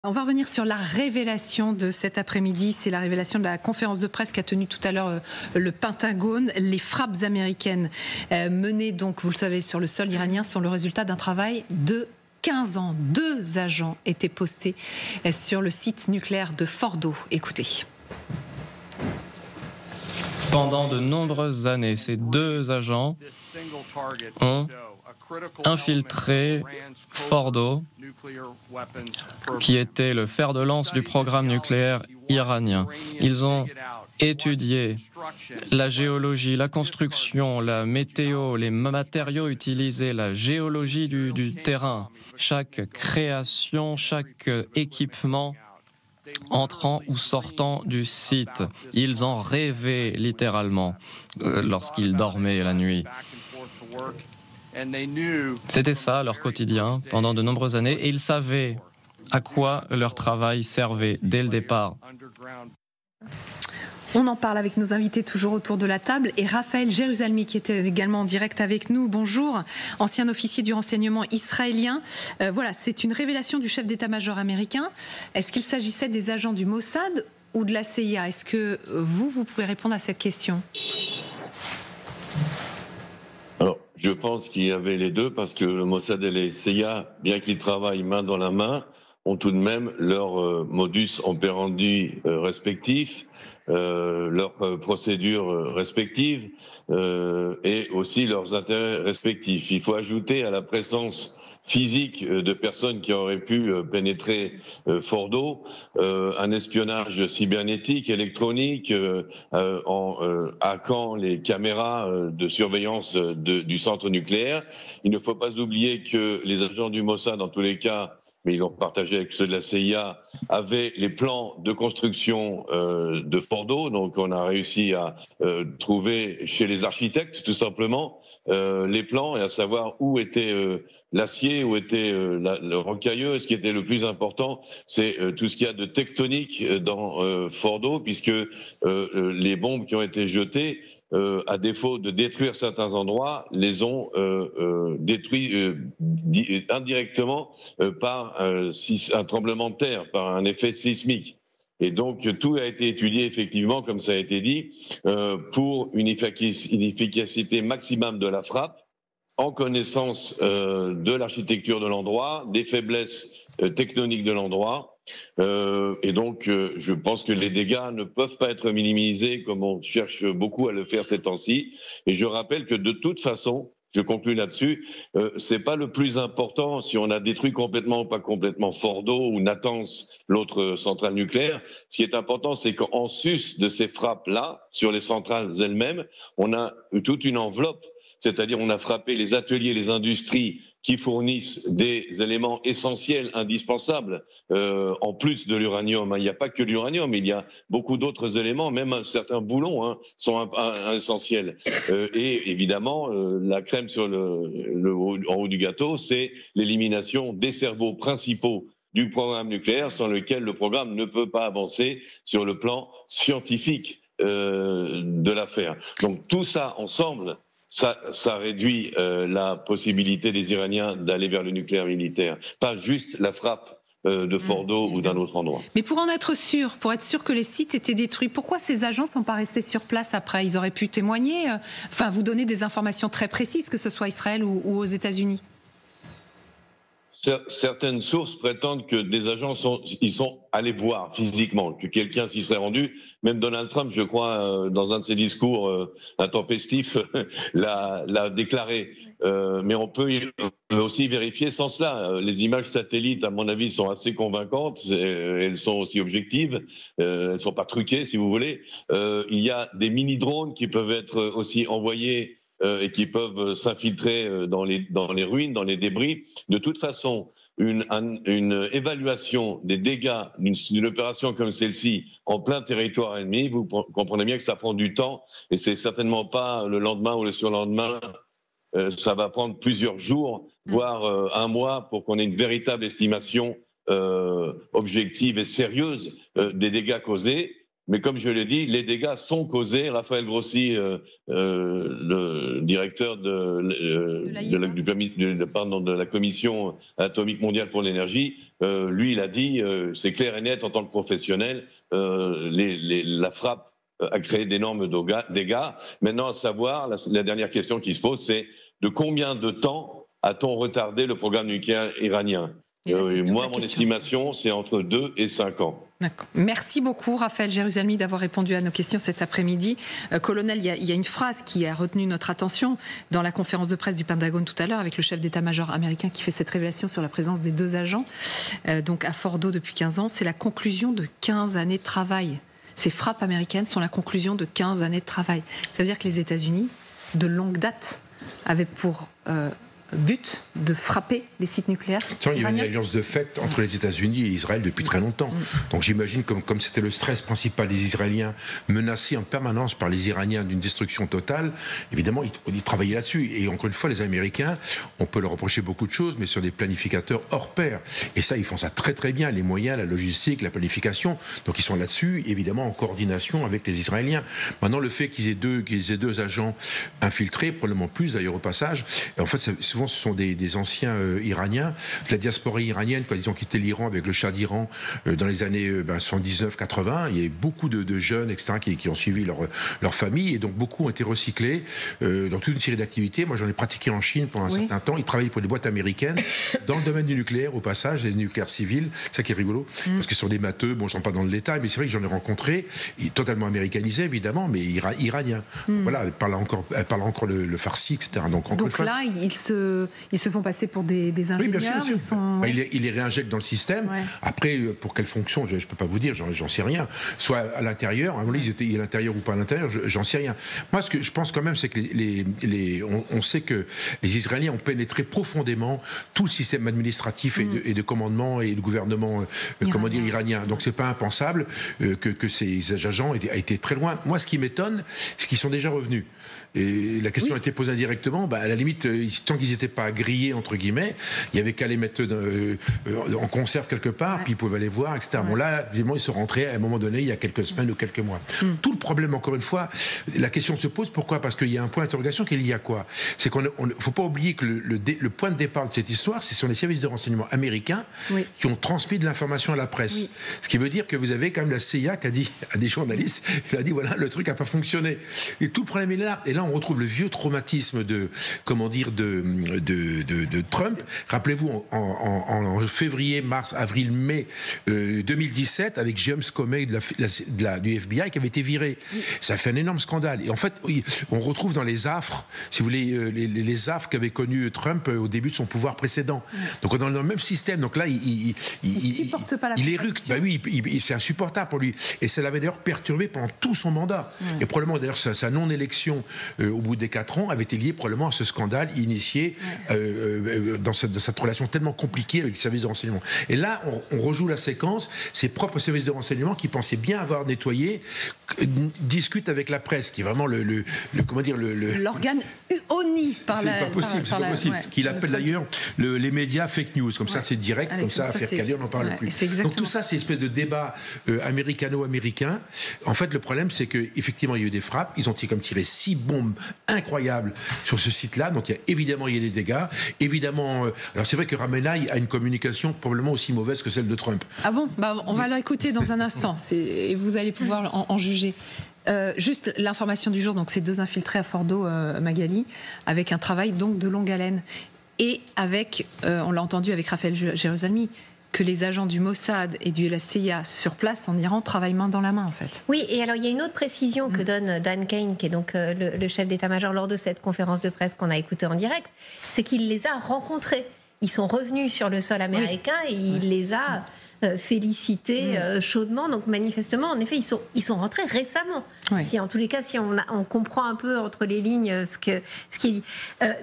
On va revenir sur la révélation de cet après-midi. C'est la révélation de la conférence de presse qu'a tenue tout à l'heure le Pentagone. Les frappes américaines menées, donc, vous le savez, sur le sol iranien sont le résultat d'un travail de 15 ans. 2 agents étaient postés sur le site nucléaire de Fordo. Écoutez. Pendant de nombreuses années, ces 2 agents ont infiltré Fordo, qui était le fer de lance du programme nucléaire iranien. Ils ont étudié la géologie, la construction, la météo, les matériaux utilisés, la géologie du terrain, chaque création, chaque équipement entrant ou sortant du site. Ils en rêvaient littéralement lorsqu'ils dormaient la nuit. C'était ça leur quotidien pendant de nombreuses années et ils savaient à quoi leur travail servait dès le départ. On en parle avec nos invités toujours autour de la table et Raphaël Jérusalemi qui était également en direct avec nous. Bonjour, ancien officier du renseignement israélien. Voilà, c'est une révélation du chef d'état-major américain. Est-ce qu'il s'agissait des agents du Mossad ou de la CIA? Est-ce que vous pouvez répondre à cette question? Alors, je pense qu'il y avait les deux parce que le Mossad et les CIA, bien qu'ils travaillent main dans la main, ont tout de même leur modus operandi respectif, leurs procédures respectives et aussi leurs intérêts respectifs. Il faut ajouter à la présence physique de personnes qui auraient pu pénétrer Fordo, un espionnage cybernétique, électronique, en hackant les caméras de surveillance du centre nucléaire. Il ne faut pas oublier que les agents du Mossad, dans tous les cas, mais ils l'ont partagé avec ceux de la CIA, avaient les plans de construction de Fordo. Donc on a réussi à trouver chez les architectes, tout simplement, les plans et à savoir où était l'acier, où était le rocailleux. Et ce qui était le plus important, c'est tout ce qu'il y a de tectonique dans Fordo, puisque les bombes qui ont été jetées, à défaut de détruire certains endroits, les ont détruits indirectement par un tremblement de terre, par un effet sismique. Et donc tout a été étudié effectivement, comme ça a été dit, pour une efficacité maximum de la frappe, en connaissance de l'architecture de l'endroit, des faiblesses tectoniques de l'endroit. Et donc, je pense que les dégâts ne peuvent pas être minimisés comme on cherche beaucoup à le faire ces temps-ci. Et je rappelle que de toute façon, je conclue là-dessus, c'est pas le plus important si on a détruit complètement ou pas complètement Fordo ou Natanz, l'autre centrale nucléaire. Ce qui est important, c'est qu'en sus de ces frappes-là, sur les centrales elles-mêmes, on a toute une enveloppe. C'est-à-dire on a frappé les ateliers, les industries qui fournissent des éléments essentiels, indispensables, en plus de l'uranium. Il n'y a pas que l'uranium, mais il y a beaucoup d'autres éléments, même certains boulons sont essentiels. Et évidemment, la crème sur en haut du gâteau, c'est l'élimination des cerveaux principaux du programme nucléaire, sans lequel le programme ne peut pas avancer sur le plan scientifique de l'affaire. Donc tout ça ensemble, ça réduit la possibilité des Iraniens d'aller vers le nucléaire militaire, pas juste la frappe de Fordo ou d'un autre endroit. Mais pour en être sûr, pour être sûr que les sites étaient détruits, pourquoi ces agents ne sont pas restés sur place après? Ils auraient pu témoigner, enfin vous donner des informations très précises, que ce soit Israël ou aux États-Unis. Certaines sources prétendent que des agents sont allés voir physiquement, que quelqu'un s'y serait rendu. Même Donald Trump, je crois, dans un de ses discours intempestifs, l'a déclaré. Mais on peut aussi vérifier sans cela. Les images satellites, à mon avis, sont assez convaincantes. Elles sont aussi objectives. Elles ne sont pas truquées, si vous voulez. Il y a des mini-drones qui peuvent être aussi envoyés et qui peuvent s'infiltrer dans les ruines, dans les débris. De toute façon, une évaluation des dégâts d'une opération comme celle-ci en plein territoire ennemi, vous comprenez bien que ça prend du temps et c'est certainement pas le lendemain ou le surlendemain. Ça va prendre plusieurs jours, voire un mois, pour qu'on ait une véritable estimation objective et sérieuse des dégâts causés. Mais comme je l'ai dit, les dégâts sont causés. Raphaël Grossi, le directeur de la Commission atomique mondiale pour l'énergie, lui, il a dit, c'est clair et net en tant que professionnel, la frappe a créé d'énormes dégâts. Maintenant, à savoir, la dernière question qui se pose, c'est de combien de temps a-t-on retardé le programme nucléaire iranien ? Moi, mon estimation, c'est entre 2 et 5 ans. D'accord. Merci beaucoup, Raphaël Jérusalemi, d'avoir répondu à nos questions cet après-midi. Colonel, il y a une phrase qui a retenu notre attention dans la conférence de presse du Pentagone tout à l'heure, avec le chef d'état-major américain qui fait cette révélation sur la présence des 2 agents, donc à Fordo depuis 15 ans. C'est la conclusion de 15 années de travail. Ces frappes américaines sont la conclusion de 15 années de travail. Ça veut dire que les États-Unis, de longue date, avaient pour but de frapper les sites nucléaires. Il y avait une alliance de fait entre les États-Unis et Israël depuis très longtemps. Donc j'imagine comme c'était le stress principal des Israéliens, menacés en permanence par les Iraniens d'une destruction totale, évidemment ils travaillaient là-dessus. Et encore une fois, les Américains, on peut leur reprocher beaucoup de choses, mais sur des planificateurs hors pair. Et ça, ils font ça très très bien, les moyens, la logistique, la planification. Donc ils sont là-dessus, évidemment en coordination avec les Israéliens. Maintenant, le fait qu'ils aient deux agents infiltrés, probablement plus d'ailleurs au passage, et en fait, souvent ce sont des anciens iraniens, de la diaspora iranienne, quand ils ont quitté l'Iran avec le Shah d'Iran dans les années 79-80. Il y a eu beaucoup de jeunes, etc., qui ont suivi leur famille, et donc beaucoup ont été recyclés dans toute une série d'activités. Moi, j'en ai pratiqué en Chine pendant un certain temps. Ils travaillaient pour des boîtes américaines dans le domaine du nucléaire, au passage, des nucléaires civils. C'est ça qui est rigolo, parce que ce sont des matheux, bon, je ne rentre pas dans le détail, mais c'est vrai que j'en ai rencontré, totalement américanisés, évidemment, mais iraniens. Voilà, elle parle encore le farsi, etc. Donc là, ils se font passer pour des ingénieurs. Oui, bien sûr. Ils les réinjectent dans le système. Ouais. Après, pour quelle fonction, je ne peux pas vous dire, j'en sais rien. Soit à l'intérieur, ils étaient à l'intérieur ou pas à l'intérieur, j'en sais rien. Moi, ce que je pense quand même, c'est que on sait que les Israéliens ont pénétré profondément tout le système administratif et de commandement et de gouvernement iranien. Donc, c'est pas impensable que ces agents aient été très loin. Moi, ce qui m'étonne, c'est qu'ils sont déjà revenus. Et la question a été posée indirectement. À la limite, tant qu'ils n'étaient pas grillés, entre guillemets, il n'y avait qu'à les mettre en conserve quelque part, puis ils pouvaient aller voir, etc. Bon, là, évidemment, ils sont rentrés à un moment donné, il y a quelques semaines ou quelques mois. Tout le problème, encore une fois, la question se pose, pourquoi ? Parce qu'il y a un point d'interrogation qui est lié à quoi ? C'est qu'il ne faut pas oublier que le point de départ de cette histoire, ce sont les services de renseignement américains qui ont transmis de l'information à la presse. Oui. Ce qui veut dire que vous avez quand même la CIA qui a dit à des journalistes, il a dit, voilà, le truc n'a pas fonctionné. Et tout le problème est là. Et là, on retrouve le vieux traumatisme de Trump. Rappelez-vous, en février, mars, avril, mai 2017, avec James Comey du FBI qui avait été viré. Ça a fait un énorme scandale. Et en fait, on retrouve dans les affres, si vous voulez, les affres qu'avait connu Trump au début de son pouvoir précédent. Donc, on est dans le même système. Donc là, il supporte pas la éructe. C'est insupportable pour lui. Et ça l'avait d'ailleurs perturbé pendant tout son mandat. Et probablement, d'ailleurs, sa non-élection au bout des 4 ans avait été liée probablement à ce scandale initié dans cette relation tellement compliquée avec les services de renseignement. Et là, on rejoue la séquence. Ses propres services de renseignement qui pensaient bien avoir nettoyé discutent avec la presse, qui est vraiment l'organe honni par la... C'est pas possible. Qu'il appelle d'ailleurs les médias fake news. Comme ça, c'est direct. Comme ça, affaire Cadier, on n'en parle plus. Donc tout ça, c'est une espèce de débat américano-américain. En fait, le problème, c'est qu'effectivement, il y a eu des frappes. Ils ont tiré 6 bombes incroyables sur ce site-là. Donc, il y a des dégâts. Évidemment, alors c'est vrai que Ramenai a une communication probablement aussi mauvaise que celle de Trump. Ah bon ? On va l'écouter dans un instant. Et vous allez pouvoir en juger. Juste l'information du jour, donc ces 2 infiltrés à Fordo, Magali, avec un travail donc de longue haleine. Et avec, on l'a entendu avec Raphaël Jérusalemi, que les agents du Mossad et de la CIA sur place en Iran travaillent main dans la main, en fait. Oui, et alors il y a une autre précision que donne Dan Kane, qui est donc le chef d'état-major lors de cette conférence de presse qu'on a écoutée en direct, c'est qu'il les a rencontrés. Ils sont revenus sur le sol américain et il les a félicités chaudement. Donc manifestement, en effet, ils sont rentrés récemment. Si, en tous les cas, si on comprend un peu entre les lignes ce qui est dit.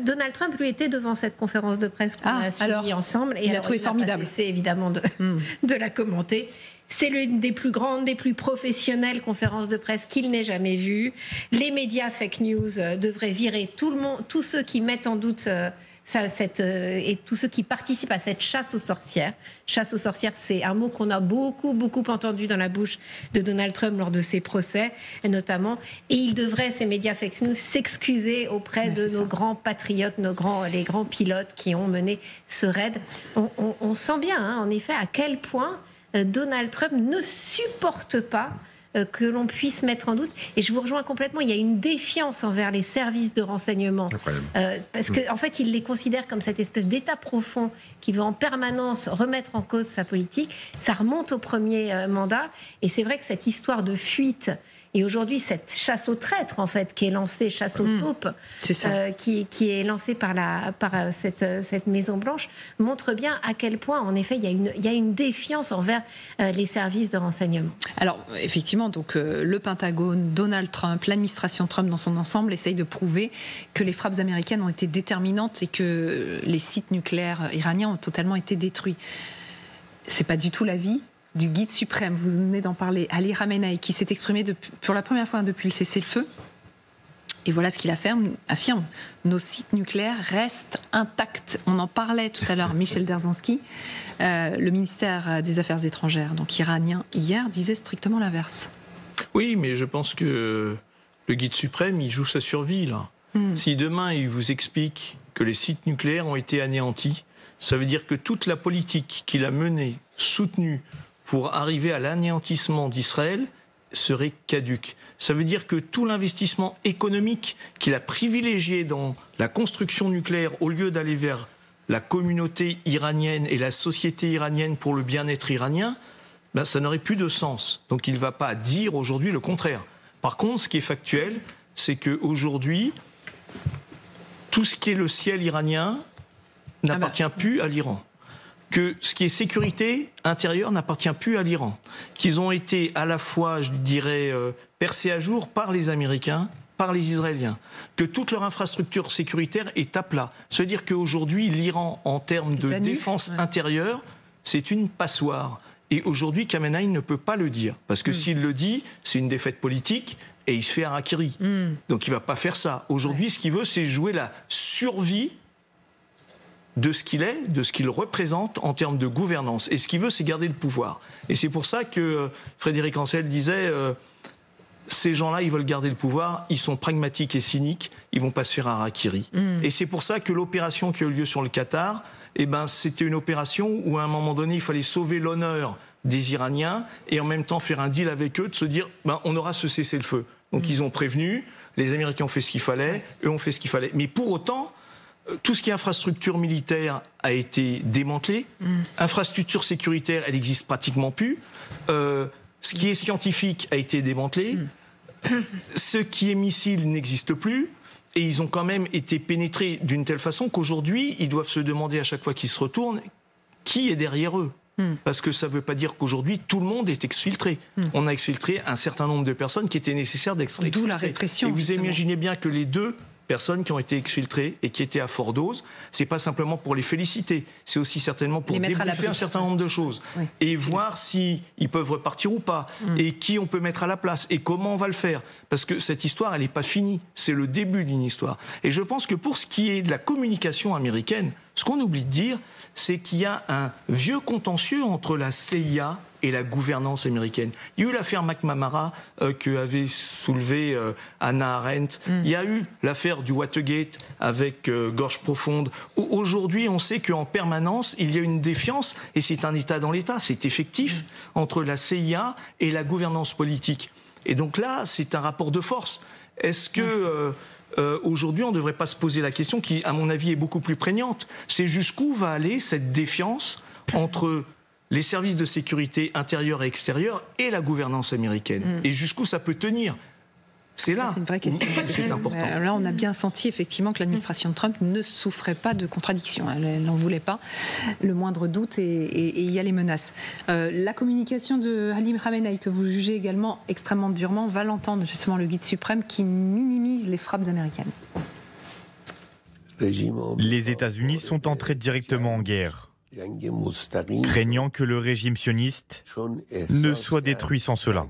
Donald Trump, lui, était devant cette conférence de presse qu'on a suivie ensemble. Et il a trouvé formidable. C'est évidemment de la commenter. C'est l'une des plus grandes, des plus professionnelles conférences de presse qu'il n'ait jamais vues. Les médias fake news devraient virer tout le monde, tous ceux qui mettent en doute et tous ceux qui participent à cette chasse aux sorcières. Chasse aux sorcières, c'est un mot qu'on a beaucoup entendu dans la bouche de Donald Trump lors de ses procès, notamment. Et il devrait, ces médias fake news, s'excuser auprès de nos grands patriotes, les grands pilotes qui ont mené ce raid. On sent bien, en effet, à quel point Donald Trump ne supporte pas que l'on puisse mettre en doute. Et je vous rejoins complètement, il y a une défiance envers les services de renseignement. Parce qu'en fait, il les considère comme cette espèce d'état profond qui veut en permanence remettre en cause sa politique. Ça remonte au premier mandat. Et c'est vrai que cette histoire de fuite et aujourd'hui, cette chasse aux traîtres, en fait, qui est lancée, chasse aux taupes, qui est lancée par cette Maison-Blanche, montre bien à quel point, en effet, il y a une défiance envers les services de renseignement. Alors, effectivement, donc, le Pentagone, Donald Trump, l'administration Trump dans son ensemble essaye de prouver que les frappes américaines ont été déterminantes et que les sites nucléaires iraniens ont totalement été détruits. C'est pas du tout l'avis du guide suprême, vous venez d'en parler, Ali Khamenei, qui s'est exprimé pour la première fois depuis le cessez-le-feu. Et voilà ce qu'il affirme. Nos sites nucléaires restent intacts. On en parlait tout à l'heure, Michel Derzansky, le ministère des Affaires étrangères, donc iranien, hier, disait strictement l'inverse. Oui, mais je pense que le guide suprême, il joue sa survie, là. Si demain, il vous explique que les sites nucléaires ont été anéantis, ça veut dire que toute la politique qu'il a menée, soutenue, pour arriver à l'anéantissement d'Israël serait caduque. Ça veut dire que tout l'investissement économique qu'il a privilégié dans la construction nucléaire au lieu d'aller vers la communauté iranienne et la société iranienne pour le bien-être iranien, ça n'aurait plus de sens. Donc il ne va pas dire aujourd'hui le contraire. Par contre, ce qui est factuel, c'est qu'aujourd'hui, tout ce qui est le ciel iranien n'appartient plus à l'Iran. Que ce qui est sécurité intérieure n'appartient plus à l'Iran, qu'ils ont été à la fois, je dirais, percés à jour par les Américains, par les Israéliens, que toute leur infrastructure sécuritaire est à plat. Ça veut dire qu'aujourd'hui, l'Iran, en termes de défense intérieure, c'est une passoire. Et aujourd'hui, Khamenei ne peut pas le dire, parce que s'il le dit, c'est une défaite politique, et il se fait harakiri. Donc il ne va pas faire ça. Aujourd'hui, ce qu'il veut, c'est jouer la survie de ce qu'il est, de ce qu'il représente en termes de gouvernance. Et ce qu'il veut, c'est garder le pouvoir. Et c'est pour ça que Frédéric Ancel disait ces gens-là, ils veulent garder le pouvoir, ils sont pragmatiques et cyniques, ils vont pas se faire harakiri. Et c'est pour ça que l'opération qui a eu lieu sur le Qatar, c'était une opération où à un moment donné, il fallait sauver l'honneur des Iraniens et en même temps faire un deal avec eux, de se dire on aura ce cessez-le-feu. Donc ils ont prévenu, les Américains ont fait ce qu'il fallait, eux ont fait ce qu'il fallait. Mais pour autant, tout ce qui est infrastructure militaire a été démantelé. Infrastructure sécuritaire, elle n'existe pratiquement plus. Ce qui est scientifique a été démantelé. Ce qui est missile n'existe plus. Et ils ont quand même été pénétrés d'une telle façon qu'aujourd'hui, ils doivent se demander à chaque fois qu'ils se retournent qui est derrière eux. Parce que ça ne veut pas dire qu'aujourd'hui, tout le monde est exfiltré. On a exfiltré un certain nombre de personnes qui étaient nécessaires d'être exfiltrées. D'où la répression. Et vous imaginez bien que les deux personnes qui ont été exfiltrées et qui étaient à forte dose, c'est pas simplement pour les féliciter, c'est aussi certainement pour débriefer un certain nombre de choses et voir si ils peuvent repartir ou pas et qui on peut mettre à la place et comment on va le faire. Parce que cette histoire, elle n'est pas finie, c'est le début d'une histoire. Et je pense que pour ce qui est de la communication américaine, ce qu'on oublie de dire, c'est qu'il y a un vieux contentieux entre la CIA et la gouvernance américaine. Il y a eu l'affaire McNamara que avait soulevé Hannah Arendt. Il y a eu l'affaire du Watergate avec Gorge Profonde. Aujourd'hui, on sait qu'en permanence, il y a une défiance, et c'est un État dans l'État, c'est effectif, entre la CIA et la gouvernance politique. Et donc là, c'est un rapport de force. Est-ce que... aujourd'hui, on ne devrait pas se poser la question qui, à mon avis, est beaucoup plus prégnante. C'est jusqu'où va aller cette défiance entre les services de sécurité intérieure et extérieure et la gouvernance américaine. Et jusqu'où ça peut tenir. C'est là. C'est une vraie question. C'est important. Là, on a bien senti effectivement que l'administration de Trump ne souffrait pas de contradictions. Elle n'en voulait pas le moindre doute et il y a les menaces. La communication de Ali Khamenei, que vous jugez également extrêmement durement, va l'entendre justement le guide suprême qui minimise les frappes américaines. Les États-Unis sont entrés directement en guerre, craignant que le régime sioniste ne soit détruit sans cela.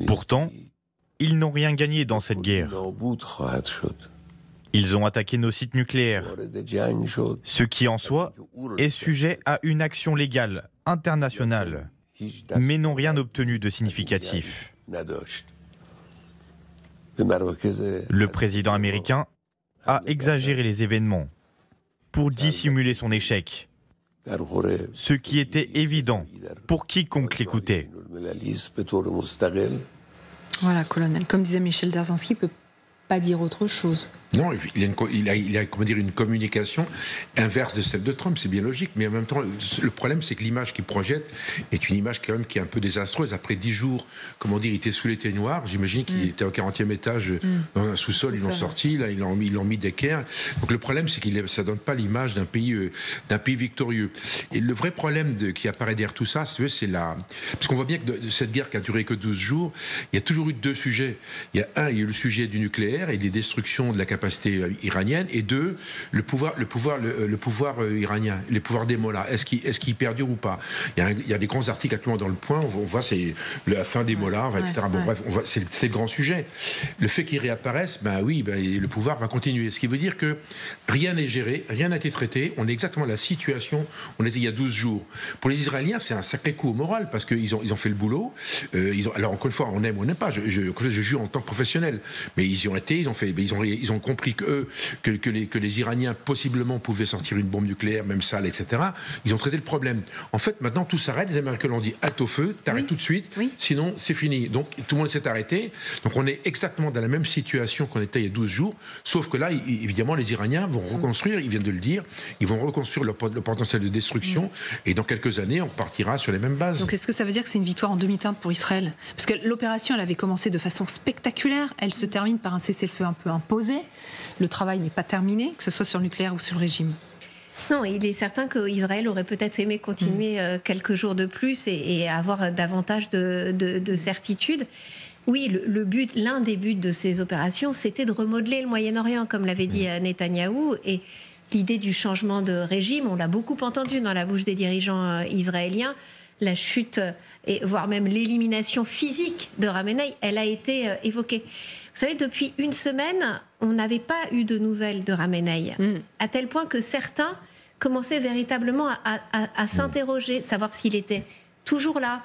Pourtant, ils n'ont rien gagné dans cette guerre. Ils ont attaqué nos sites nucléaires, ce qui en soi est sujet à une action légale internationale, mais n'ont rien obtenu de significatif. Le président américain a exagéré les événements pour dissimuler son échec, ce qui était évident pour quiconque l'écoutait. Voilà, colonel. Comme disait Michel Dzerzhinsky, peut pas dire autre chose. Non, il a comment dire, une communication inverse de celle de Trump, c'est bien logique, mais en même temps, le problème, c'est que l'image qu'il projette est une image quand même qui est un peu désastreuse. Après 10 jours, comment dire, il était sous l'été noir, j'imagine qu'il était au 40e étage dans un sous-sol, ils l'ont sorti, là, ils l'ont mis d'équerre. Donc le problème, c'est que ça ne donne pas l'image d'un pays victorieux. Et le vrai problème qui apparaît derrière tout ça, c'est parce qu'on voit bien que de cette guerre qui a duré que 12 jours, il y a toujours eu deux sujets. Il y a le sujet du nucléaire et des destructions de la capacité iranienne, et deux, le pouvoir iranien, les pouvoirs des mollahs. Est-ce qu'ils perdurent ou pas? Il y a des grands articles actuellement dans Le Point, on voit c'est la fin des mollahs, etc. Bon, bref, c'est le grand sujet. Le fait qu'ils réapparaissent, le pouvoir va continuer. Ce qui veut dire que rien n'est géré, rien n'a été traité. On est exactement dans la situation où on était il y a 12 jours. Pour les Israéliens, c'est un sacré coup au moral, parce qu'ils ont fait le boulot. Alors, encore une fois, on aime ou on n'aime pas. Je juge en tant que professionnel. Mais ils y ont été, ils ont compris que les Iraniens possiblement pouvaient sortir une bombe nucléaire, même sale, etc. Ils ont traité le problème. En fait, maintenant, tout s'arrête. Les Américains l'ont dit, halte au feu, t'arrêtes tout de suite, sinon c'est fini. Donc, tout le monde s'est arrêté. Donc, on est exactement dans la même situation qu'on était il y a 12 jours, sauf que là, évidemment, les Iraniens vont reconstruire, ils viennent de le dire, ils vont reconstruire le potentiel de destruction, et dans quelques années, on repartira sur les mêmes bases. Donc, est-ce que ça veut dire que c'est une victoire en demi-teinte pour Israël? Parce que l'opération, elle avait commencé de façon spectaculaire, elle se termine par un cessez-le-feu un peu imposé. Le travail n'est pas terminé, que ce soit sur le nucléaire ou sur le régime. Non, il est certain qu'Israël aurait peut-être aimé continuer quelques jours de plus et avoir davantage de certitude. Oui, l'un des buts de ces opérations, c'était de remodeler le Moyen-Orient, comme l'avait dit Netanyahou. Et l'idée du changement de régime, on l'a beaucoup entendu dans la bouche des dirigeants israéliens. La chute, voire même l'élimination physique de Khamenei, elle a été évoquée. Vous savez, depuis une semaine, on n'avait pas eu de nouvelles de Khamenei, à tel point que certains commençaient véritablement à s'interroger, savoir s'il était toujours là,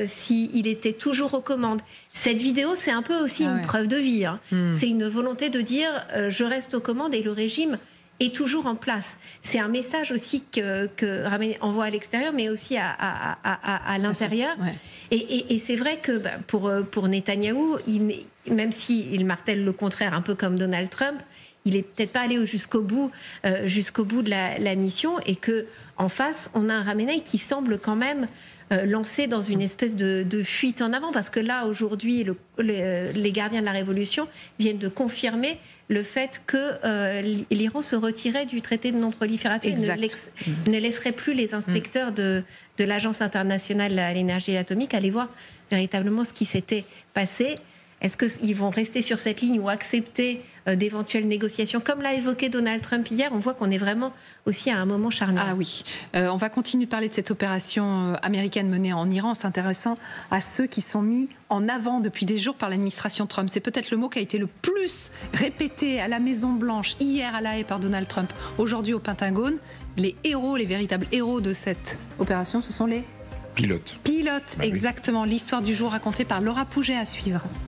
s'il était toujours aux commandes. Cette vidéo, c'est un peu aussi une preuve de vie. C'est une volonté de dire je reste aux commandes et le régime est toujours en place. C'est un message aussi que Khamenei envoie à l'extérieur, mais aussi à l'intérieur. Et c'est vrai que pour Netanyahou, même s'il martèle le contraire, un peu comme Donald Trump, il n'est peut-être pas allé jusqu'au bout de la mission, et qu'en face, on a un Khamenei qui semble quand même lancé dans une espèce de fuite en avant, parce que là, aujourd'hui, les gardiens de la Révolution viennent de confirmer le fait que l'Iran se retirait du traité de non-prolifération et ne laisserait plus les inspecteurs de l'Agence internationale à l'énergie atomique aller voir véritablement ce qui s'était passé. Est-ce qu'ils vont rester sur cette ligne ou accepter d'éventuelles négociations? Comme l'a évoqué Donald Trump hier, on voit qu'on est vraiment aussi à un moment charnière. Ah oui. On va continuer de parler de cette opération américaine menée en Iran en s'intéressant à ceux qui sont mis en avant depuis des jours par l'administration Trump. C'est peut-être le mot qui a été le plus répété à la Maison-Blanche, hier à La Haye par Donald Trump, aujourd'hui au Pentagone. Les véritables héros de cette opération, ce sont les pilotes. Exactement. L'histoire du jour racontée par Laura Pouget à suivre.